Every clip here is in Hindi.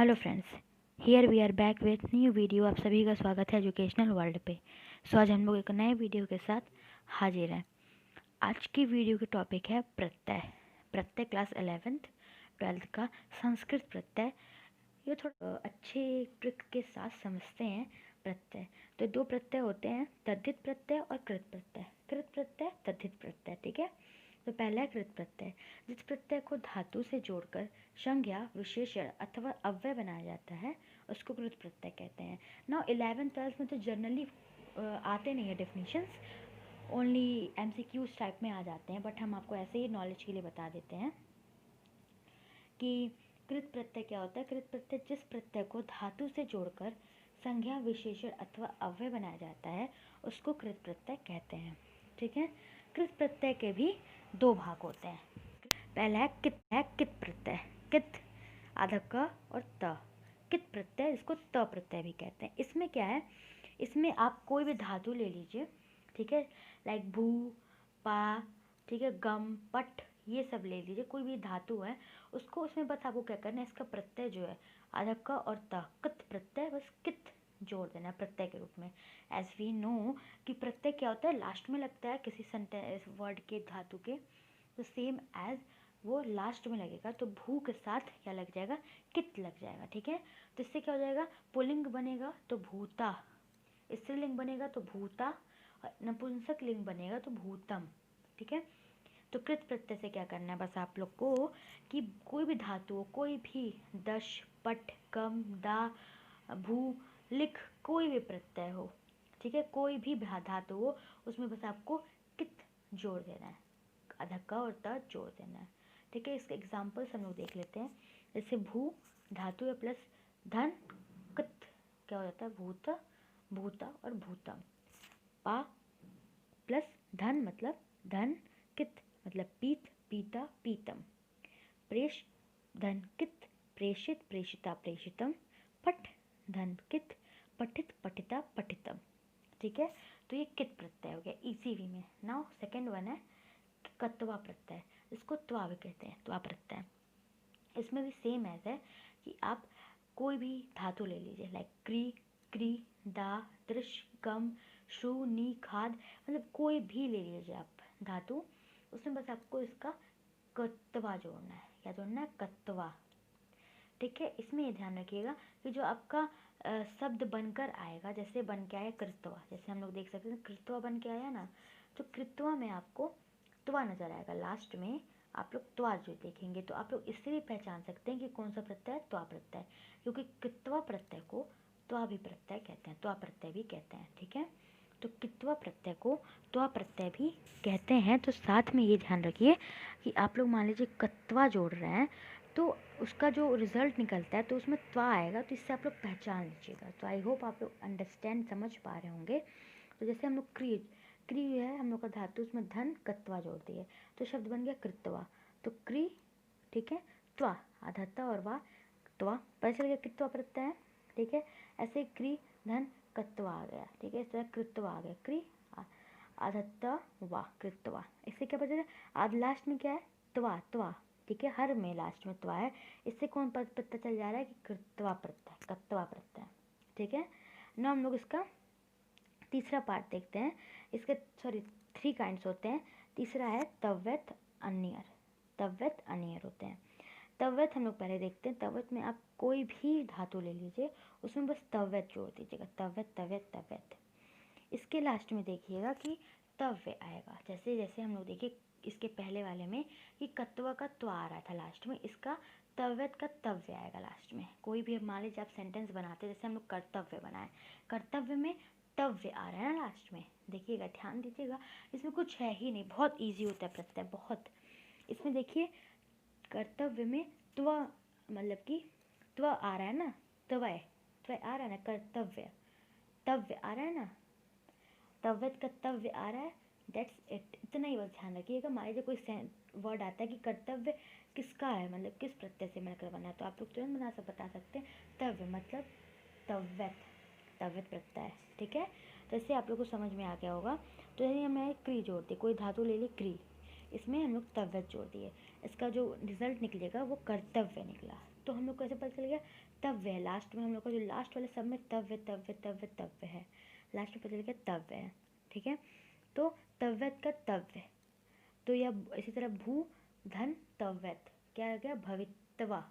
Hello friends, here we are back with new video. आप सभी का स्वागत है एजुकेशनल वर्ल्ड पे। आज हम लोग एक नए वीडियो के साथ हाजिर हैं। आज की वीडियो की टॉपिक है प्रत्यय। प्रत्यय क्लास 11th 12th का संस्कृत प्रत्यय। ये थोड़ा अच्छे ट्रिक के साथ समझते हैं प्रत्यय। तो दो प्रत्यय होते हैं, तद्धित प्रत्यय और कृत प्रत्यय। कृत प्रत्यय, तद्धित प्रत्यय, ठीक है। तो पहला है कृत प्रत्यय, जिस प्रत्यय को धातु से जोड़कर संज्ञा, विशेषण अथवा अव्यय बनाया जाता है उसको कृत प्रत्यय कहते हैं। नाउ 11th-12th में तो जनरली आते नहीं है डेफिनेशंस, ओनली MCQs टाइप में आ जाते हैं, बट हम आपको ऐसे ही नॉलेज के लिए बता देते हैं कि कृत प्रत्यय क्या होता है। कृत प्रत्यय जिस प्रत्यय को धातु से जोड़कर संज्ञा, विशेषण अथवा अव्यय बनाया जाता है उसको कृत प्रत्यय कहते हैं, ठीक है। कृत प्रत्यय के भी दो भाग होते हैं। पहला है कित प्रत्यय। कित आधा क और त, कित प्रत्यय, इसको त प्रत्यय भी कहते हैं। इसमें क्या है, इसमें आप कोई भी धातु ले लीजिए, ठीक है, लाइक भू, पा, ठीक है, गम, पट, ये सब ले लीजिए, कोई भी धातु है उसको, उसमें बस आपको क्या करना है, इसका प्रत्यय जो है आधा क और त, कित प्रत्यय, बस कित जोड़ देना है प्रत्यय के रूप में। एज वी नो कि प्रत्यय क्या होता है, लास्ट में लगता है किसी सेंटेंस वर्ड के, धातु के, तो सेम एज वो लास्ट में लगेगा, तो भू के साथ क्या लग जाएगा, कित लग जाएगा, ठीक है। तो इससे क्या हो जाएगा, पुल्लिंग बनेगा तो भूता, स्त्रीलिंग बनेगा तो भूता, नपुंसक लिंग बनेगा तो भूतम, ठीक है। तो कृत प्रत्यय से क्या करना है बस आप लोग को, कि कोई भी धातु हो, कोई भी दश, पट, गम, दा, भू, लिख, कोई भी प्रत्यय हो, ठीक है, कोई भी धातु हो, उसमें बस आपको कित जोड़ देना है, आधा क और त जोड़ देना है, ठीक है। इसके एग्जाम्पल्स हम लोग देख लेते हैं। जैसे भू धातु है प्लस धन, कित क्या हो जाता है, भूत, भूता और भूतम। पा प्लस धन मतलब धन, कित मतलब पीत, पीता, पीतम। प्रेष धन कित, प्रेषित, प्रेषिता, प्रेषितम। पठ धन कित, पठित, पठिता, पठितम, ठीक है। तो ये कित प्रत्यय हो गया इजी वे में। नाउ सेकेंड वन है कत्वा प्रत्यय, इसको त्वा भी कहते हैं, त्वा प्रत्यय। इसमें भी सेम ऐसा है कि आप कोई भी धातु ले लीजिए, लाइक क्री, क्री, दा, दृश, गम, श्रु, नी, खाद, मतलब कोई भी ले लीजिए आप धातु, उसमें बस आपको इसका कत्वा जोड़ना है। क्या जोड़ना है, कत्वा, ठीक है। इसमें ये ध्यान रखिएगा कि जो आपका शब्द बनकर आएगा, जैसे बन के आया कृत्वा, जैसे हम लोग देख सकते हैं कृत्वा बन के आया ना, तो कृत्वा में आपको त्वा नजर आएगा, लास्ट में आप लोग त्वा जो देखेंगे तो आप लोग इससे भी पहचान सकते हैं कि कौन सा प्रत्यय है, त्वा प्रत्यय, क्योंकि कृत्वा प्रत्यय को त्वा भी प्रत्यय कहते हैं, त्वा प्रत्यय भी कहते हैं, ठीक है। तो कित्वा प्रत्यय को त्वा प्रत्यय भी कहते हैं। तो साथ में ये ध्यान रखिए कि आप लोग मान लीजिए कत्वा जोड़ रहे हैं तो उसका जो रिजल्ट निकलता है तो उसमें त्वा आएगा, तो इससे आप लोग पहचान लीजिएगा। तो आई होप आप लोग अंडरस्टैंड समझ पा रहे होंगे। तो जैसे हम लोग क्री, क्री है हम लोग का धातु, उसमें धन कत्वा जोड़ दिए तो शब्द बन गया कृत्वा। तो क्री, ठीक है, त्वा आधा त और वा, त्वा, पता चल गया कित्वा प्रत्यय है, ठीक है। ऐसे क्री धन कत्वा आ गया, ठीक है, इस तरह कृत्वा आ गया, क्री आधा त वा, कृत्वा। इससे क्या पता चला, आध लास्ट में क्या है, त्वा, त्वा, ठीक है, हर में लास्ट में त्वा है। इससे कौन पता चल जा रहा है कि कृत्वा प्रत्यय, कत्वा प्रत्यय, ठीक है ना। हम लोग इसका तीसरा पार्ट देखते हैं। इसके सॉरी 3 काइंड्स होते हैं। तीसरा है तव्यत, अन्यर। तव्यत, अन्यर होते हैं। तव्यत हम लोग पहले देखते हैं। तव्यत में आप कोई भी धातु ले लीजिए, उसमें बस तव्यत जोड़ दीजिएगा, तव्यत, तव्यत, तव्यत। इसके लास्ट में देखिएगा कि तव्य आएगा। जैसे जैसे हम लोग देखिए इसके पहले वाले में कि कत्वा का त्वा आ रहा था लास्ट में, इसका तव्यत का तव्य आएगा लास्ट में। कोई भी मान लीजिए आप सेंटेंस बनाते हैं, जैसे हम लोग कर्तव्य बनाए, कर्तव्य में तव्य आ रहा है ना लास्ट में, देखिएगा, ध्यान दीजिएगा। इसमें कुछ है ही नहीं, बहुत ईजी होता है प्रत्यय, बहुत। इसमें देखिए कर्तव्य में त्वा मतलब कि त्वा आ रहा है ना, त्वय, त्वय आ रहा है ना, कर्तव्य, तव्य आ रहा है ना, तव्यत का तव्य आ रहा है, दैट्स इट। इतना ही बस ध्यान रखिएगा। मान लीजिए कोई वर्ड आता है कि कर्तव्य किसका है, मतलब किस प्रत्यय से मिलकर बना है, तो आप लोग तुरंत बता सकते हैं तव्य मतलब तव्यत, तव्यत प्रत्यय, ठीक है। तो इससे आप लोग को समझ में आ गया होगा। तो यदि हमने क्री जोड़ दी, कोई धातु ले ली क्री, इसमें हम लोग तव्यत जोड़ दिए, इसका जो रिजल्ट निकलेगा वो कर्तव्य निकला, तो हम लोग कैसे पता चल गया, तव्य है लास्ट में, हम लोग का जो लास्ट वाले सब में तव्य तव्य तव्य तव्य है, लास्ट में पता चल गया तव्य है। ठीक है, तो तव्यत का तव्य, तो यह इसी तरह भू धन तव्यत क्या आ गया, भवित्वा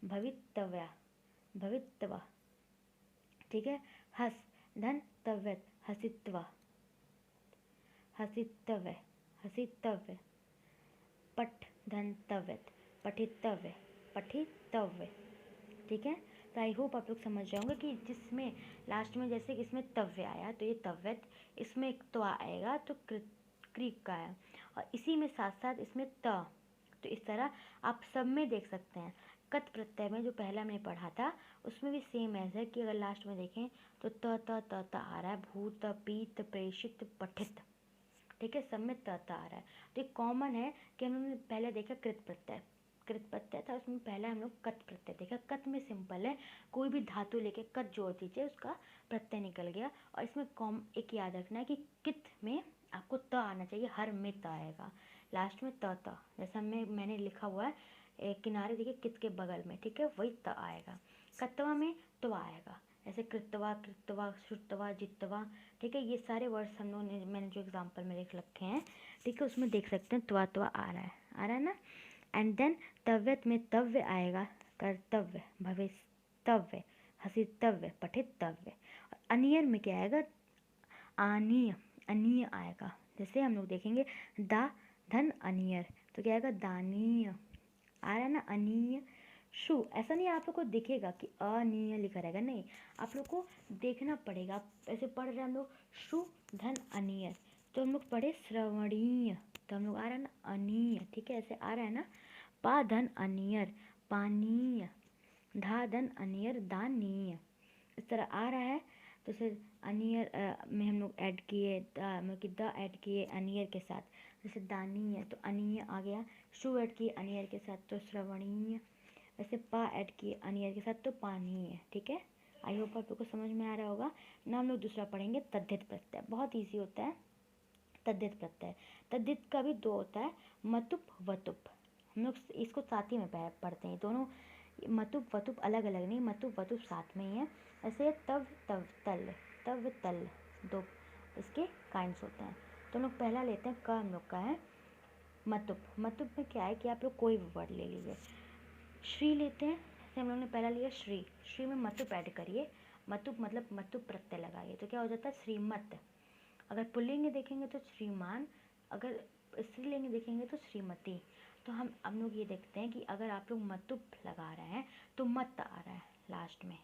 भवितव्या भवित्वा। ठीक है, हस धन तव्यत हसित्वा हसितव्य हसितव्य। पठ धन तव्यत पठितव्य पठितव्य। ठीक है, तो आई होप आप लोग समझ जाओगे कि जिसमें लास्ट में जैसे कि इसमें तव्य आया तो ये तव्यत, इसमें एक तो आएगा तो क्रिक का है, और इसी में साथ साथ इसमें त, तो इस तरह आप सब में देख सकते हैं। कत प्रत्यय में जो पहला हमने पढ़ा था उसमें भी सेम ऐसा कि अगर लास्ट में देखें तो त आ रहा है, भूत पीत प्रेषित पठित। ठीक है, सब में त आ रहा है, तो एक कॉमन है कि हमने पहले देखा कृत प्रत्यय था, उसमें पहला हम लोग कत प्रत्यय देखा। कत में सिंपल है, कोई भी धातु लेके कत जोड़ दीजिए उसका प्रत्यय निकल गया। और इसमें एक याद रखना है कि कित में आपको त आना चाहिए, हर में त आएगा, लास्ट में त जैसा मैंने लिखा हुआ है किनारे देखिए कित के बगल में, ठीक है, वही त आएगा। कत्वा में तो आएगा, ऐसे कृतवा कृतवा श्रुतवा जितवा। ठीक है, ये सारे वर्ड्स हम लोगों ने, मैंने जो एग्जाम्पल में लिख रखे हैं, ठीक है, उसमें देख सकते हैं त्वा आ रहा है ना। एंड देन तव्यत में तव्य आएगा, कर्तव्य भवितव्य हसितव्य पठितव्य। अनियर में क्या आएगा, आनीय अनीय आएगा। जैसे हम लोग देखेंगे दा धन अनियर, तो क्या आएगा दानीय, आ रहा है ना, अनीय। शु ऐसा नहीं आप लोग को दिखेगा कि अनीय लिखा रहेगा, नहीं, आप लोग को देखना पड़ेगा। आप ऐसे पढ़ रहे हैं हम लोग शु धन अनियर, तो हम लोग पढ़े श्रवणीय, तो हम लोग आ रहा है ना अनीय। ठीक है, ऐसे आ रहा है ना, पा धन अनियर पानीय, धा धन अनियर दानीय, इस तरह आ रहा है। तो फिर अनियर में हम लोग ऐड किए, मतलब कि द ऐड किए अनियर के साथ, जैसे दानीय तो अनीय आ गया। शु ऐड किए अनियर के साथ तो श्रवणीय, वैसे पा ऐड किए अनियर के साथ तो पानीय। ठीक है, आई होप आप लोग को समझ में आ रहा होगा ना। हम लोग दूसरा पढ़ेंगे तद्धित प्रत्यय, बहुत ईजी होता है तद्धित प्रत्यय। तद्धित का भी दो होता है, मतुप वतुप, हम लोग इसको साथ ही में पढ़ते हैं दोनों, मतुप वतुप अलग अलग नहीं, मतुप वतुप साथ में ही है। ऐसे तव तल दो इसके काइंड्स होते हैं। तो हम लोग पहला लेते हैं, का हम लोग का है मतुप। मतुप में क्या है कि आप लोग कोई भी वर्ड ले लीजिए। श्री लेते हैं, जैसे हम लोग ने पहला लिया श्री, श्री में मतुप ऐड करिए, मतुप मतलब मतुप प्रत्यय लगाइए, तो क्या हो जाता है श्रीमत। अगर पुल्लिंग देखेंगे तो श्रीमान, अगर स्त्रीलिंग देखेंगे तो श्रीमती। तो हम लोग ये देखते हैं कि अगर आप लोग मतुप लगा रहे हैं तो मत आ रहा है लास्ट में,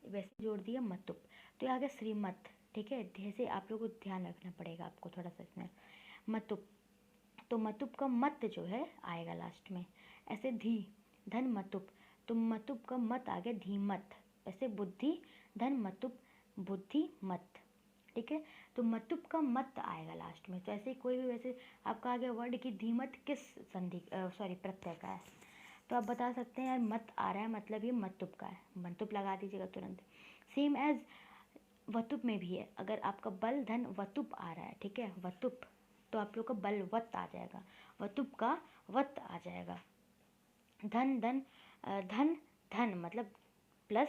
वैसे जोड़ दिया मतुप, तो ये आ गया श्रीमत। ठीक है, जैसे आप लोग को ध्यान रखना पड़ेगा आपको थोड़ा सा इसमें, मतुप, तो मतुप का मत जो है आएगा लास्ट में। ऐसे धी धन मतुप, तो मतुप का मत आ गया धीमत। ऐसे बुद्धि धन मतुप बुद्धि मत। ठीक है, तो मतुप का मत आएगा लास्ट में। तो ऐसे कोई भी वैसे आपका आ गया वर्ड कि धीमत किस संधि प्रत्यय का है, तो आप बता सकते हैं यार मत आ रहा है मतलब ये मतुप का है, मतुप लगा दीजिएगा तुरंत। सेम एज वतुप में भी है, अगर आपका बल धन वतुप आ रहा है, ठीक है, वतुप, तो आप लोग का बलवत आ जाएगा, वतुप का वत आ जाएगा। धन धन धन धन मतलब प्लस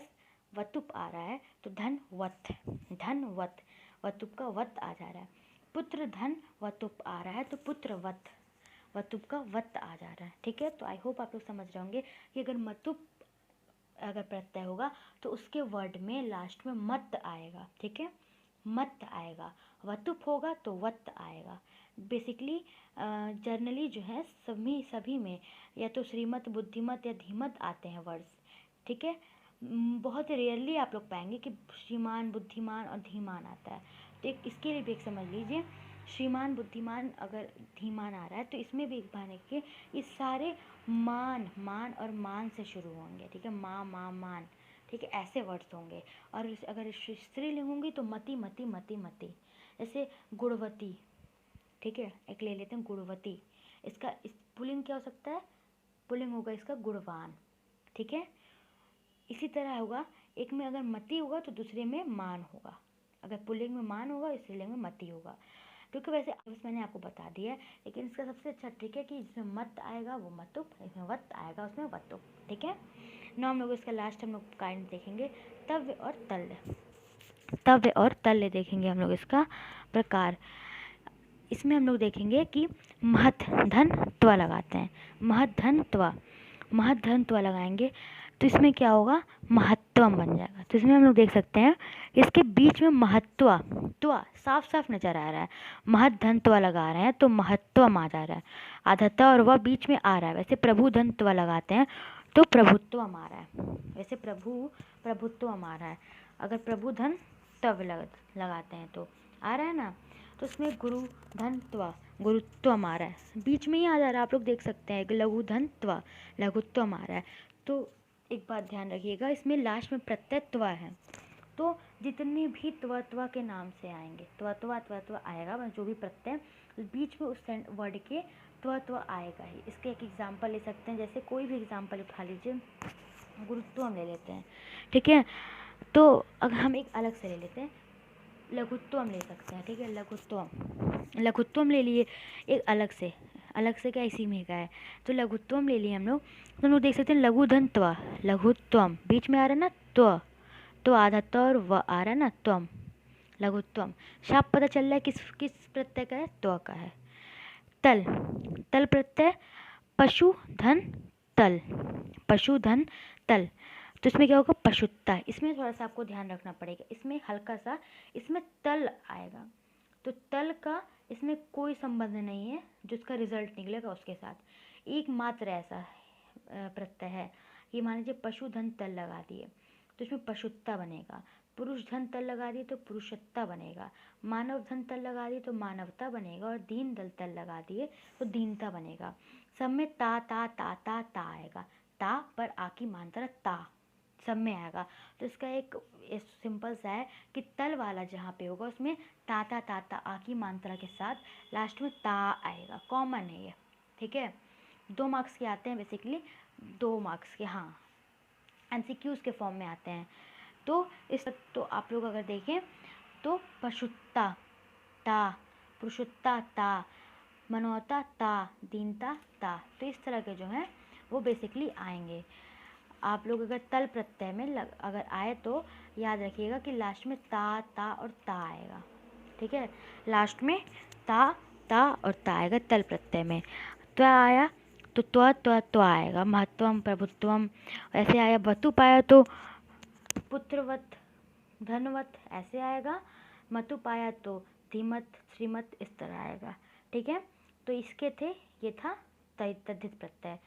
वतुप आ रहा है तो धन वत, वतुप का वत आ जा रहा है। पुत्र धन वतुप आ रहा है तो पुत्र वत, वतुप का वत आ जा रहा है। ठीक है, तो आई होप आप लोग समझ रहे होंगे कि अगर मतुप अगर प्रत्यय होगा तो उसके वर्ड में लास्ट में मत आएगा। ठीक है, मत आएगा, वतुप होगा तो वत आएगा। बेसिकली जर्नली जो है सभी में या तो श्रीमत बुद्धिमत या धीमत आते हैं वर्ड्स। ठीक है, बहुत रेयरली आप लोग पाएंगे कि श्रीमान बुद्धिमान और धीमान आता है। तो एक इसके लिए भी एक समझ लीजिए, श्रीमान बुद्धिमान अगर धीमान आ रहा है तो इसमें भी एक भाने के ये सारे मान और मान से शुरू होंगे। ठीक है, मान, ठीक है, ऐसे वर्ड्स होंगे। और अगर स्त्रीलिंग होंगी तो मति, जैसे गुणवती। ठीक है, एक ले लेते हैं गुणवती, इसका इस पुल्लिंग क्या हो सकता है, पुल्लिंग होगा इसका गुणवान। ठीक है, इसी तरह होगा, एक में अगर मति होगा तो दूसरे में मान होगा, अगर पुल्लिंग में मान होगा स्त्रीलिंग में मति होगा। क्योंकि वैसे मैंने आपको बता दिया है, लेकिन इसका सबसे अच्छा ट्रिक है कि जिसमें मत आएगा वो मतुप, इसमें वत आएगा उसमें वतुप। ठीक है, नो हम लोग इसका लास्ट हम लोग काइंड देखेंगे तव्य और तल्य। तव्य और तल्य देखेंगे हम लोग इसका प्रकार। इसमें हम लोग देखेंगे कि महत् धन त्व लगाते हैं, महत् धन त्व, महत् धन त्व लगाएंगे तो इसमें क्या होगा, महत्वम बन जाएगा। तो इसमें हम लोग देख सकते हैं इसके बीच में महत्व त्व साफ साफ नजर आ रहा है, महत् धन त्व लगा रहे हैं तो महत्वम आ जा रहा है, आधा और वह बीच में आ रहा है। वैसे प्रभु धन त्व लगाते हैं तो प्रभुत्वम आ रहा है, वैसे प्रभुत्वम आ रहा है। अगर प्रभु धन तव लगाते हैं तो आ रहा है ना। तो उसमें गुरु धन त्व, गुरुत्वम आ रहा है, बीच में ही आ जा रहा है। आप लोग देख सकते हैं कि लघु धन त्व, लघुत्वम आ रहा है। तो एक बात ध्यान रखिएगा, इसमें लास्ट में प्रत्यय त्व है, तो जितने भी त्व के नाम से आएंगे, त्व आएगा, जो भी प्रत्यय बीच में उस वर्ड के त्व आएगा ही। इसके एक एग्जाम्पल ले सकते हैं, जैसे कोई भी एग्जाम्पल उठा लीजिए, गुरुत्व हम ले लेते हैं, ठीक है। तो अगर हम एक अलग से ले लेते हैं, लघुत्वम ले सकते हैं, ठीक है, लघुत्वम ले लिए एक अलग से क्या इसी में का है, तो लघुत्वम ले लिए हम लोग। तो हम लोग देख सकते हैं लघु धन त्व, लघुत्वम बीच में आ रहा है ना त्व, तो आधा त और व आ रहा है ना, त्वम, लघुत्वम। शाप पता चल रहा है किस किस प्रत्यय का है, त्व का है। तल, तल प्रत्यय पशु धन तल, पशु धन तल, तो इसमें क्या होगा, पशुत्ता। इसमें थोड़ा सा आपको ध्यान रखना पड़ेगा, इसमें हल्का सा इसमें तल आएगा, तो तल का इसमें कोई संबंध नहीं है, जो इसका रिजल्ट निकलेगा उसके साथ। एकमात्र ऐसा प्रत्यय है कि मान लीजिए पशु धन तल लगा दिए तो इसमें पशुत्ता बनेगा, पुरुष धन तल लगा दिए तो पुरुषत्ता बनेगा, मानव धन तल लगा दिए तो मानवता बनेगा, और दीन दल तल लगा दिए तो दीनता बनेगा। सब में ता ता ता ता ता आएगा, ता पर आ की मात्रा ता सब में आएगा। तो इसका एक सिंपल सा है कि तल वाला जहाँ पे होगा उसमें ता ता ता ता आ की मात्रा के साथ लास्ट में ता आएगा, कॉमन है ये, ठीक है। 2 मार्क्स के आते हैं बेसिकली, 2 मार्क्स के, हाँ, एमसीक्यूज़ के फॉर्म में आते हैं। तो आप लोग अगर देखें तो पशुत्ता ता, पुरुषत्ता ता, मनोता ता, दीनता ता, तो इस तरह के जो हैं वो बेसिकली आएंगे। आप लोग अगर तल प्रत्यय में अगर आए तो याद रखिएगा कि लास्ट में ता और ता आएगा, ठीक है, लास्ट में ता और ता आएगा तल प्रत्यय में। त्व आया तो त्व आएगा, महत्वम प्रभुत्वम। ऐसे आया वतुप आया तो पुत्रवत धनवत ऐसे आएगा, मतुप आया तो धीमत श्रीमत इस तरह आएगा, ठीक है। तो इसके थे, ये था तद्धित प्रत्यय।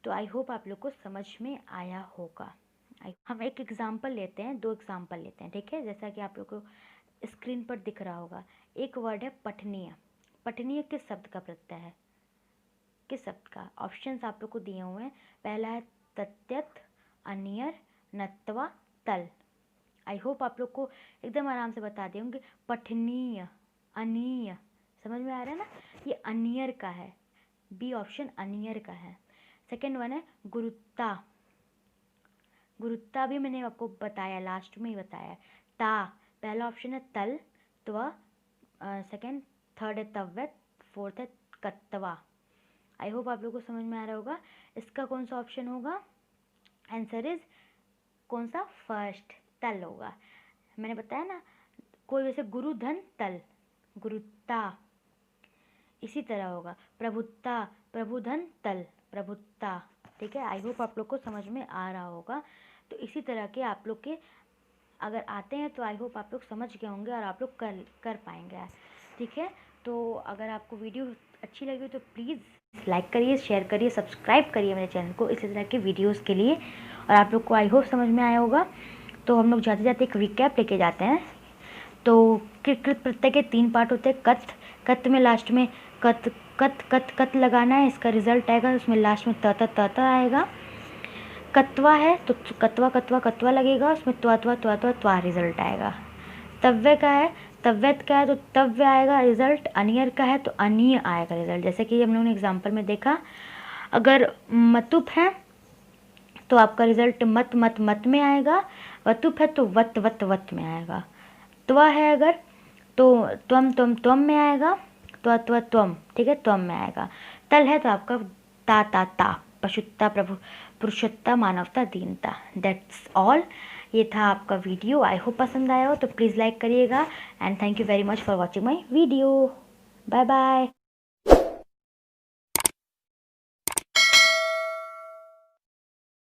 तो आई होप आप लोग को समझ में आया होगा। हम एक एग्जाम्पल लेते हैं, 2 एग्जाम्पल लेते हैं, ठीक है, जैसा कि आप लोग को स्क्रीन पर दिख रहा होगा। एक वर्ड है पठनीय, पठनीय किस शब्द का प्रत्यय है, किस शब्द का? ऑप्शंस आप लोग को दिए हुए हैं। पहला है तत्यत, अनियर, नत्वा, तल। आई होप आप लोग को एकदम आराम से बता दिए होंगे। पठनीय, अनीय, समझ में आ रहा है ना, ये अनियर का है, बी ऑप्शन अनियर का है। सेकेंड वन है गुरुत्ता, गुरुत्ता भी मैंने आपको बताया, लास्ट में ही बताया। ता, पहला ऑप्शन है तल, त्व, सेकेंड, थर्ड है तव्य, फोर्थ है कत्वा। आई होप आप लोगों को समझ में आ रहा होगा। इसका कौन सा ऑप्शन होगा, आंसर इज कौन सा, फर्स्ट, तल होगा। मैंने बताया ना, कोई वैसे गुरु धन तल, गुरुत्ता, इसी तरह होगा। प्रभुत्ता, प्रभुधन तल, प्रभुत्ता, ठीक है। आई होप आप लोग को समझ में आ रहा होगा। तो इसी तरह के आप लोग के अगर आते हैं तो आई होप आप लोग समझ गए होंगे और आप लोग कर पाएंगे, ठीक है। तो अगर आपको वीडियो अच्छी लगी तो प्लीज़ लाइक करिए, शेयर करिए, सब्सक्राइब करिए मेरे चैनल को इसी तरह के वीडियोस के लिए। और आप लोग को आई होप समझ में आया होगा। तो हम लोग जाते जाते एक रिकैप लेके जाते हैं। तो कृत प्रत्यय के 3 पार्ट होते हैं। कत में लास्ट में कत लगाना है, इसका रिजल्ट आएगा, उसमें लास्ट में त आएगा। कत्वा है तो कत्वा लगेगा, उसमें त्वा रिजल्ट आएगा। तव्य का है, तव्यत का है तो तव्य आएगा रिजल्ट। अनियर का है तो अनीय आएगा रिजल्ट। जैसे कि हम लोगों ने एग्जाम्पल में देखा, अगर मतुप है तो आपका रिजल्ट मत में आएगा, वतुप है तो वत में आएगा। त्वा है अगर तो त्वम में आएगा, त्वम, ठीक है, त्वम में आएगा। तल है तो आपका ता पशुत्ता पुरुषत्ता, मानवता, दीनता। That's all. ये था आपका वीडियो। आई होप पसंद आया हो तो प्लीज़ लाइक करिएगा and thank you very much for watching my video. Bye bye.